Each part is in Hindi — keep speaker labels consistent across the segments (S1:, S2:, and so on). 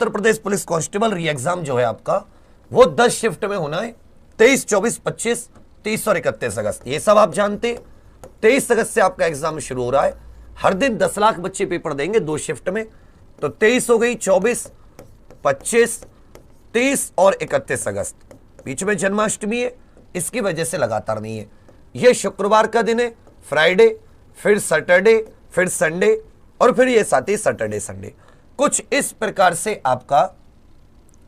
S1: उत्तर प्रदेश पुलिस कांस्टेबल री एग्जाम जो है आपका वो 10 शिफ्ट में होना है, 23, 24, 25, 30 और 31 अगस्त। ये सब आप जानते। 23 अगस्त से आपका एग्जाम शुरू हो रहा है। हर दिन 10 लाख बच्चे पेपर देंगे 2 शिफ्ट में। तो 23 हो गई, 24, 25, 30 और 31 अगस्त। बीच में जन्माष्टमी है, इसकी वजह से लगातार नहीं है। यह शुक्रवार का दिन है, फ्राइडे, फिर सैटरडे, फिर संडे और फिर ये साथ ही सैटरडे संडे। कुछ इस प्रकार से आपका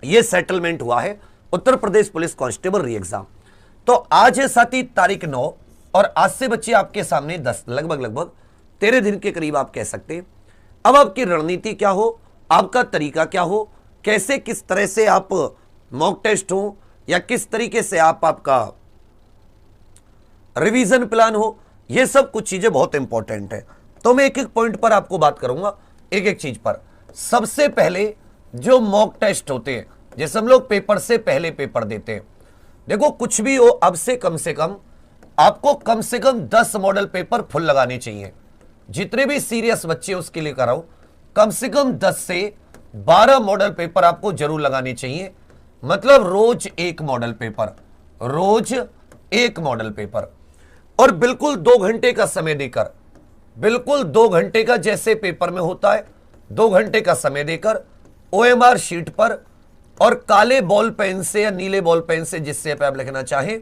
S1: ये सेटलमेंट हुआ है उत्तर प्रदेश पुलिस कांस्टेबल री एग्जाम। तो आज है साथी तारीख 9 और आज से बच्चे आपके सामने 10 लगभग 13 दिन के करीब आप कह सकते हैं। अब आपकी रणनीति क्या हो, आपका तरीका क्या हो, कैसे किस तरह से आप मॉक टेस्ट हो या किस तरीके से आपका रिवीजन प्लान हो, ये सब कुछ चीजें बहुत इंपॉर्टेंट है। तो मैं एक एक पॉइंट पर आपको बात करूंगा, एक एक चीज पर। सबसे पहले जो मॉक टेस्ट होते हैं, जैसे हम लोग पेपर से पहले पेपर देते हैं, देखो कुछ भी हो अब से कम आपको कम से कम 10 मॉडल पेपर फुल लगाने चाहिए। जितने भी सीरियस बच्चे उसके लिए कराओ, कम से कम 10 से 12 मॉडल पेपर आपको जरूर लगाने चाहिए। मतलब रोज एक मॉडल पेपर, रोज एक मॉडल पेपर। और बिल्कुल 2 घंटे का समय देकर, बिल्कुल 2 घंटे का जैसे पेपर में होता है 2 घंटे का समय देकर ओएमआर शीट पर और काले बॉल पेन से या नीले बॉल पेन से, जिससे आप लिखना चाहें,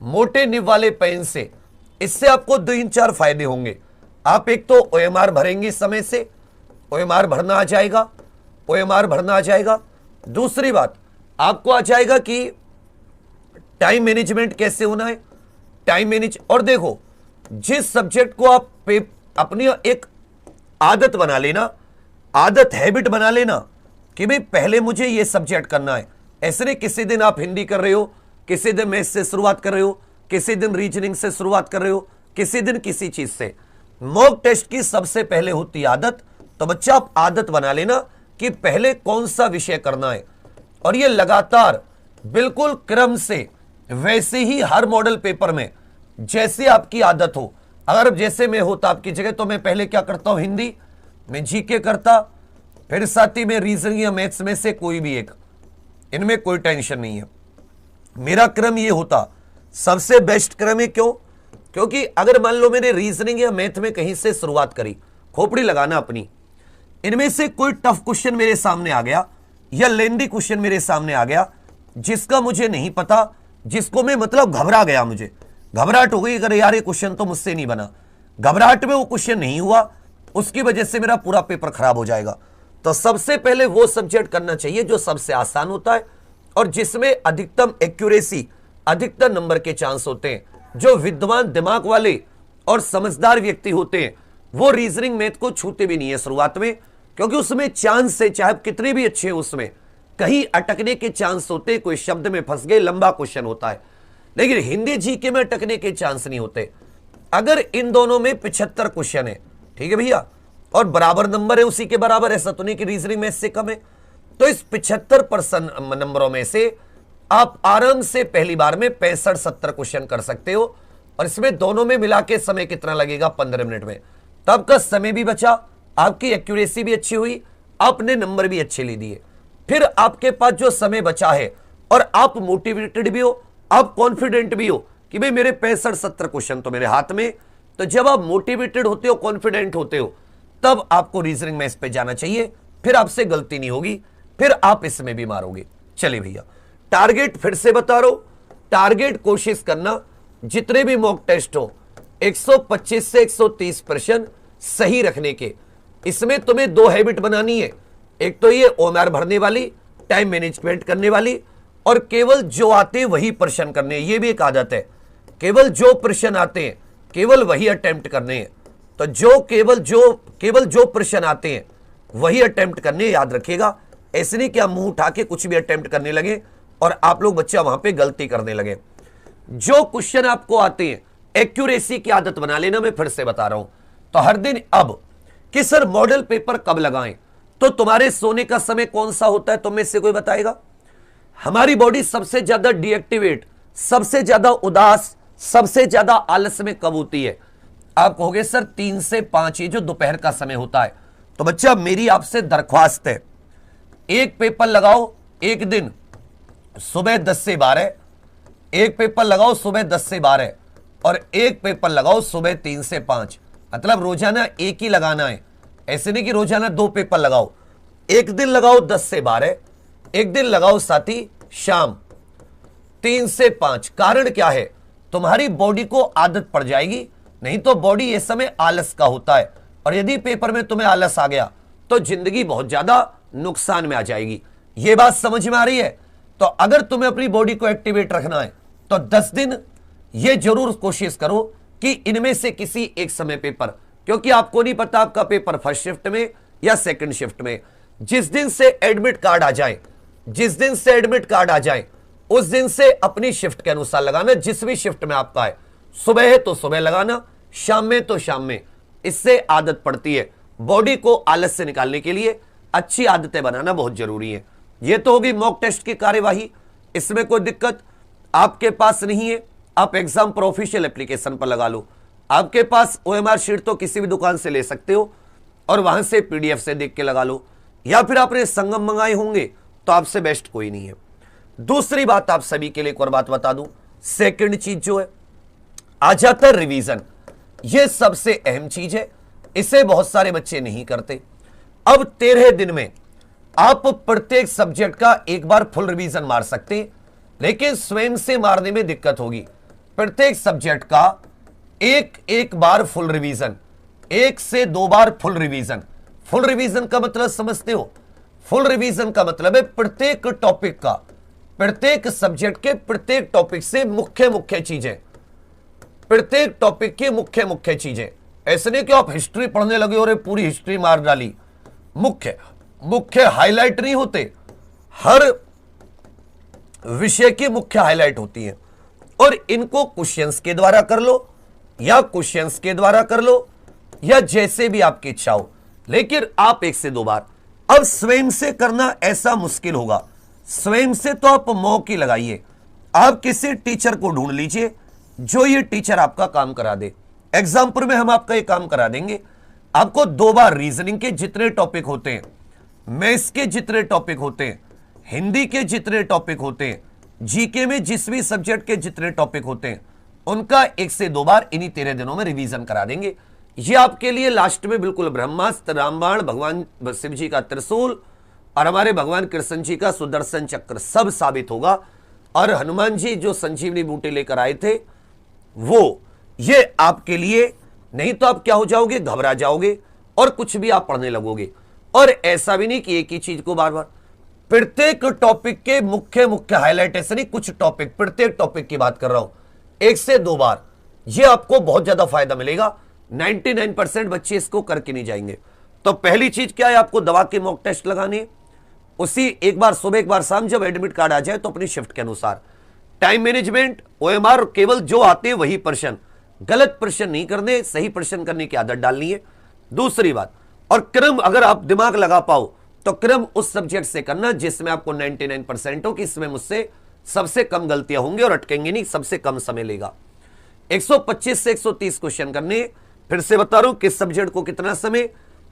S1: मोटे निब वाले पेन से, इससे आपको 2-4 फायदे होंगे। आप एक तो ओएमआर भरेंगे समय से, ओएमआर भरना आ जाएगा, ओएमआर भरना आ जाएगा। दूसरी बात आपको आ जाएगा कि टाइम मैनेजमेंट कैसे होना है, टाइम मैनेज। और देखो जिस सब्जेक्ट को आप अपनी एक आदत बना लेना, आदत हैबिट बना लेना कि भाई पहले मुझे ये सब्जेक्ट करना है। ऐसे नहीं किसी दिन आप हिंदी कर रहे हो, किसी दिन मैथ्स से शुरुआत कर रहे हो, किसी दिन रीजनिंग से शुरुआत कर रहे हो, किसी दिन किसी चीज से। मॉक टेस्ट की सबसे पहले होती है आदत। तो बच्चा आप आदत बना लेना कि पहले कौन सा विषय करना है, और ये लगातार बिल्कुल क्रम से वैसे ही हर मॉडल पेपर में जैसे आपकी आदत हो। अगर जैसे मैं होता आपकी जगह तो मैं पहले क्या करता हूं, हिंदी में जीके करता, फिर साथ ही में रीजनिंग या मैथ्स में से कोई भी एक, इनमें कोई टेंशन नहीं है। मेरा क्रम ये होता, सबसे बेस्ट क्रम है। क्यों? क्योंकि अगर मान लो मैंने रीजनिंग या मैथ में कहीं से शुरुआत करी, खोपड़ी लगाना अपनी, इनमें से कोई टफ क्वेश्चन मेरे सामने आ गया या लेंदी क्वेश्चन मेरे सामने आ गया जिसका मुझे नहीं पता, जिसको मैं मतलब घबरा गया, मुझे घबराहट हो गई, अगर यार ये क्वेश्चन तो मुझसे नहीं बना, घबराहट में वो क्वेश्चन नहीं हुआ, उसकी वजह से मेरा पूरा पेपर खराब हो जाएगा। तो सबसे पहले वो सब्जेक्ट करना चाहिए जो सबसे आसान होता है और जिसमें अधिकतम एक्यूरेसी, अधिकतम नंबर के चांस होते हैं। जो विद्वान दिमाग वाले और समझदार व्यक्ति होते हैं वो रीजनिंग मैथ को छूते भी नहीं है शुरुआत में, क्योंकि उसमें चांस से, चाहे कितने भी अच्छे हैं, उसमें कहीं अटकने के चांस होते, कोई शब्द में फंस गए, लंबा क्वेश्चन होता है। लेकिन हिंदी जीके में अटकने के चांस नहीं होते। अगर इन दोनों में 75 क्वेश्चन है, ठीक है भैया, और बराबर नंबर है उसी के बराबर, ऐसा तो नहीं कि रीजनिंग में इससे कम है, तो इस 75% नंबरों में से आप आराम से पहली बार में 65-70 क्वेश्चन कर सकते हो। और इसमें दोनों में मिला के समय कितना लगेगा, 15 मिनट में। तब का समय भी बचा, आपकी एक्यूरेसी भी अच्छी हुई, आपने नंबर भी अच्छे ले दिए। फिर आपके पास जो समय बचा है और आप मोटिवेटेड भी हो, आप कॉन्फिडेंट भी हो कि भाई मेरे 65-70 क्वेश्चन तो मेरे हाथ में। तो जब आप मोटिवेटेड होते हो, कॉन्फिडेंट होते हो, तब आपको रीजनिंग में इस पे जाना चाहिए। फिर आपसे गलती नहीं होगी, फिर आप इसमें भी मारोगे। चलिए भैया, टारगेट फिर से बता रहा हूं, टारगेट कोशिश करना जितने भी मॉक टेस्ट हो 125 से 130 प्रश्न सही रखने के। इसमें तुम्हें 2 हैबिट बनानी है, एक तो ये ओएमआर भरने वाली, टाइम मैनेजमेंट करने वाली, और केवल जो आते हैं वही प्रश्न करने, ये भी एक आदत है। केवल जो प्रश्न आते हैं केवल वही अटेम्प्ट करने हैं। तो केवल जो प्रश्न आते हैं वही अटेम्प्ट करने, याद रखिएगा। ऐसे नहीं कि आप मुंह उठा के कुछ भी अटेम्प्ट करने लगे और आप लोग बच्चा वहां पे गलती करने लगे। जो क्वेश्चन आपको आते हैं एक्यूरेसी की आदत बना लेना। मैं फिर से बता रहा हूं, तो हर दिन अब कि सर मॉडल पेपर कब लगाएं, तो तुम्हारे सोने का समय कौन सा होता है, तुम में से कोई बताएगा? हमारी बॉडी सबसे ज्यादा डीएक्टिवेट, सबसे ज्यादा उदास, सबसे ज्यादा आलस में कब होती है? आप कहोगे सर 3 से 5, ये जो दोपहर का समय होता है। तो बच्चा मेरी आपसे दरख्वास्त है, एक पेपर लगाओ एक दिन सुबह 10 से 12, एक पेपर लगाओ सुबह 10 से 12 और एक पेपर लगाओ सुबह 3 से 5। मतलब रोजाना एक ही लगाना है, ऐसे नहीं कि रोजाना 2 पेपर लगाओ। एक दिन लगाओ 10 से 12, एक दिन लगाओ साथी शाम 3 से 5। कारण क्या है, तुम्हारी बॉडी को आदत पड़ जाएगी, नहीं तो बॉडी ये समय आलस का होता है, और यदि पेपर में तुम्हें आलस आ गया तो जिंदगी बहुत ज्यादा नुकसान में आ जाएगी। ये बात समझ में आ रही है? तो अगर तुम्हें अपनी बॉडी को एक्टिवेट रखना है तो 10 दिन ये जरूर कोशिश करो कि इनमें से किसी एक समय पेपर, क्योंकि आपको नहीं पता आपका पेपर फर्स्ट शिफ्ट में या सेकंड शिफ्ट में। जिस दिन से एडमिट कार्ड आ जाए, जिस दिन से एडमिट कार्ड आ जाए उस दिन से अपनी शिफ्ट के अनुसार लगाना। जिस भी शिफ्ट में आपका है, सुबह है तो सुबह लगाना, शाम में तो शाम में। इससे आदत पड़ती है। बॉडी को आलस से निकालने के लिए अच्छी आदतें बनाना बहुत जरूरी है। यह तो होगी मॉक टेस्ट की कार्यवाही, इसमें कोई दिक्कत आपके पास नहीं है। आप एग्जाम पर ऑफिशियल एप्लीकेशन पर लगा लो। आपके पास OMR शीट तो किसी भी दुकान से ले सकते हो और वहां से PDF से देख के लगा लो, या फिर आपने संगम मंगाए होंगे तो आपसे बेस्ट कोई नहीं है। दूसरी बात आप सभी के लिए एक और बात बता दूं, सेकंड चीज जो है आ जाता है रिवीजन। यह सबसे अहम चीज है, इसे बहुत सारे बच्चे नहीं करते। अब 13 दिन में आप प्रत्येक सब्जेक्ट का एक बार फुल रिवीजन मार सकते हैं, लेकिन स्वयं से मारने में दिक्कत होगी। प्रत्येक सब्जेक्ट का एक बार फुल रिवीजन, 1 से 2 बार फुल रिवीजन। फुल रिवीजन का मतलब समझते हो? फुल रिवीजन का मतलब है प्रत्येक टॉपिक का, प्रत्येक सब्जेक्ट के प्रत्येक टॉपिक से मुख्य मुख्य चीजें, प्रत्येक टॉपिक की मुख्य मुख्य चीजें। ऐसे नहीं कि आप हिस्ट्री पढ़ने लगे और पूरी हिस्ट्री मार डाली। मुख्य मुख्य हाईलाइट नहीं होते, हर विषय की मुख्य हाईलाइट होती है, और इनको क्वेश्चंस के द्वारा कर लो या क्वेश्चंस के द्वारा कर लो या जैसे भी आपकी इच्छा हो, लेकिन आप 1 से 2 बार। अब स्वयं से करना ऐसा मुश्किल होगा। स्वयं से तो आप मॉक ही लगाइए, आप किसी टीचर को ढूंढ लीजिए जो ये टीचर आपका काम करा दे। एग्जाम्पल में हम आपका ये काम करा देंगे। आपको 2 बार रीजनिंग के जितने टॉपिक होते हैं, मैथ्स के जितने टॉपिक होते हैं, हिंदी के जितने टॉपिक होते हैं, जीके में जिस भी सब्जेक्ट के जितने टॉपिक होते हैं, उनका 1 से 2 बार इन्हीं 13 दिनों में रिवीजन करा देंगे। ये आपके लिए लास्ट में बिल्कुल ब्रह्मास्त्र, रामबाण, भगवान शिव जी का त्रिशूल और हमारे भगवान कृष्ण जी का सुदर्शन चक्र सब साबित होगा। और हनुमान जी जो संजीवनी बूटी लेकर आए थे वो, ये आपके लिए, नहीं तो आप क्या हो जाओगे, घबरा जाओगे और कुछ भी आप पढ़ने लगोगे। और ऐसा भी नहीं कि एक ही चीज को बार बार, प्रत्येक टॉपिक के मुख्य मुख्य हाईलाइट, ऐसे नहीं कुछ टॉपिक, प्रत्येक टॉपिक की बात कर रहा हूं, 1 से 2 बार। यह आपको बहुत ज्यादा फायदा मिलेगा। 99% बच्चे इसको करके नहीं जाएंगे। तो पहली चीज क्या है, आपको दवा के मॉक टेस्ट लगाने, उसी एक बार सुबह एक बार शाम, जब एडमिट कार्ड आ जाए तो अपनी शिफ्ट के अनुसार। टाइम मैनेजमेंट, OMR केवल जो आते हैं वही प्रश्न, गलत प्रश्न नहीं करने, सही प्रश्न करने की आदत डालनी है। दूसरी बात, और क्रम अगर आप दिमाग लगा पाओ तो क्रम उस सब्जेक्ट से करना जिसमें आपको 99% हो कि इसमें मुझसे सबसे कम गलतियां होंगी और अटकेंगे नहीं, सबसे कम समय लेगा। 125 से 130 क्वेश्चन करने। फिर से बता रहा हूं किस सब्जेक्ट को कितना समय।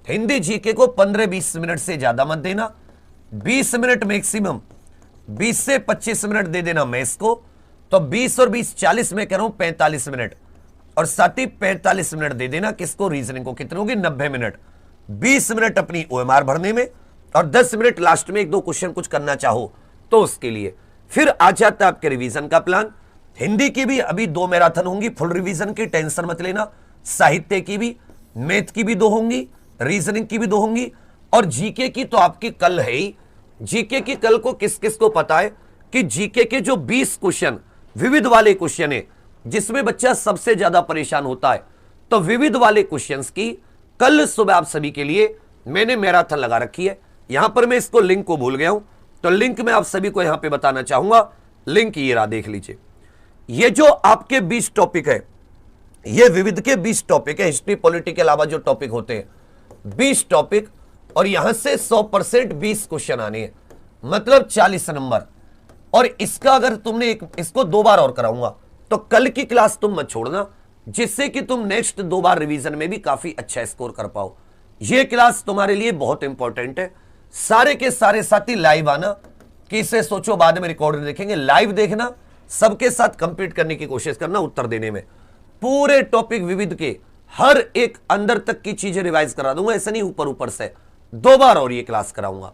S1: हिंदी जीके को 15-20 मिनट से ज्यादा मत देना, 20 मिनट मैक्सिमम, 20 से 25 मिनट दे देना मैथ्स को। तो 20 और 20 40 में कह रहा हूं 45 मिनट, और साथ ही 45 मिनट दे देना किसको, रीजनिंग को। कितने होगी, 90 मिनट। 20 मिनट अपनी OMR भरने में और 10 मिनट लास्ट में 1-2 क्वेश्चन कुछ करना चाहो तो उसके लिए। फिर आ जाता है आपके रिवीजन का प्लान। हिंदी की भी अभी 2 मैराथन होंगी फुल रिवीजन की, टेंशन मत लेना। साहित्य की भी, मैथ की भी 2 होंगी, रीजनिंग की भी 2 होंगी, और जीके की तो आपकी कल है ही। जीके की कल को किस किस को पता है कि जीके के जो 20 क्वेश्चन विविध वाले क्वेश्चन है जिसमें बच्चा सबसे ज्यादा परेशान होता है, तो विविध वाले क्वेश्चंस की कल सुबह आप सभी के लिए मैंने मैराथन लगा रखी है। यहां पर मैं इसको लिंक को भूल गया हूं, तो लिंक मैं आप सभी को यहां पे बताना चाहूंगा। लिंक ये रहा, देख लीजिए। ये जो आपके 20 टॉपिक है, ये विविध के 20 टॉपिक है। हिस्ट्री पॉलिटी के अलावा जो टॉपिक होते हैं 20 टॉपिक, और यहां से 100% 20 क्वेश्चन आने हैं, मतलब 40 नंबर। और इसका अगर तुमने इसको 2 बार और कराऊंगा तो कल की क्लास तुम मत छोड़ना, जिससे कि तुम नेक्स्ट 2 बार रिवीजन में भी काफी अच्छा स्कोर कर पाओ। यह क्लास तुम्हारे लिए बहुत इंपॉर्टेंट है। सारे के सारे साथी लाइव आना, कि इसे सोचो बाद में रिकॉर्ड देखेंगे, लाइव देखना, सबके साथ कंप्लीट करने की कोशिश करना उत्तर देने में। पूरे टॉपिक विविध के हर एक अंदर तक की चीजें रिवाइज करा दूंगा, ऐसा नहीं ऊपर ऊपर से, 2 बार और ये क्लास कराऊंगा।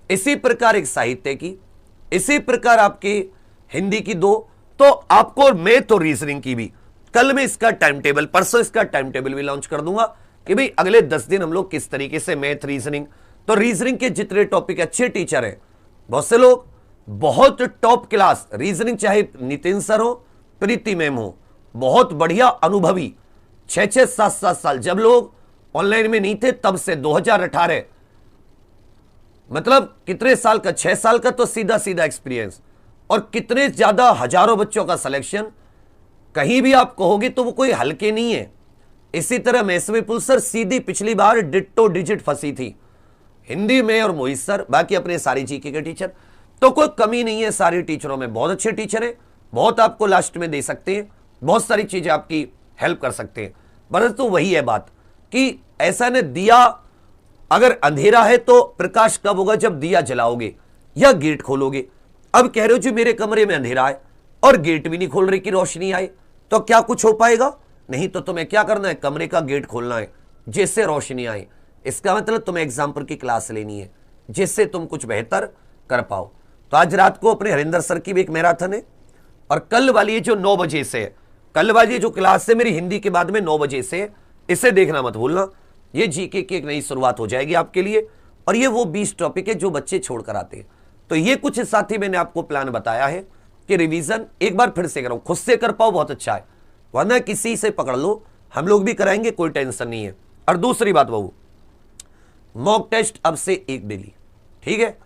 S1: इसी प्रकार एक साहित्य की, इसी प्रकार आपकी हिंदी की 2, तो आपको मैथ और रीजनिंग की भी कल मैं इसका टाइम टेबल, परसों इसका टाइम टेबल भी लॉन्च कर दूंगा कि भाई अगले 10 दिन हम लोग किस तरीके से मैथ रीजनिंग, तो रीजनिंग के जितने टॉपिक अच्छे टीचर हैं, बहुत से लोग बहुत टॉप क्लास रीजनिंग, चाहे नितिन सर हो, प्रीति मैम हो, बहुत बढ़िया अनुभवी, 6-6, 7-7 साल, जब लोग ऑनलाइन में नहीं थे तब से 2018, मतलब कितने साल का, 6 साल का तो सीधा सीधा एक्सपीरियंस, और कितने ज्यादा हजारों बच्चों का सिलेक्शन, कहीं भी आप कहोगे तो वो कोई हल्के नहीं है। इसी तरह मैसवी पुल सर सीधी पिछली बार डिट्टो डिजिट फंसी थी हिंदी में, और मोहित सर, बाकी अपने सारी जीके के टीचर, तो कोई कमी नहीं है, सारे टीचरों में बहुत अच्छे टीचर हैं, बहुत आपको लास्ट में दे सकते हैं, बहुत सारी चीजें आपकी हेल्प कर सकते हैं। बस तो वही है बात कि ऐसा ने दिया, अगर अंधेरा है तो प्रकाश कब होगा, जब दिया जलाओगे या गेट खोलोगे। अब कह रहे हो जी मेरे कमरे में अंधेरा है और गेट भी नहीं खोल रही कि रोशनी आए, तो क्या कुछ हो पाएगा? नहीं। तो तुम्हें क्या करना है, कमरे का गेट खोलना है जिससे रोशनी आए। इसका मतलब तुम्हें एग्जाम्पल की क्लास लेनी है जिससे तुम कुछ बेहतर कर पाओ। तो आज रात को अपने हरिंदर सर की भी एक मैराथन है, और कल वाली जो 9 बजे से है, कल वाली जो क्लास है मेरी हिंदी के बाद में 9 बजे से, इसे देखना मत भूलना। ये जीके की एक नई शुरुआत हो जाएगी आपके लिए, और ये वो 20 टॉपिक है जो बच्चे छोड़ कर आते हैं। तो ये कुछ साथी मैंने आपको प्लान बताया है कि रिवीजन एक बार फिर से करो, खुद से कर पाओ बहुत अच्छा है, वरना किसी से पकड़ लो, हम लोग भी कराएंगे, कोई टेंशन नहीं है। और दूसरी बात बहू, मॉक टेस्ट अब से 1 डेली, ठीक है।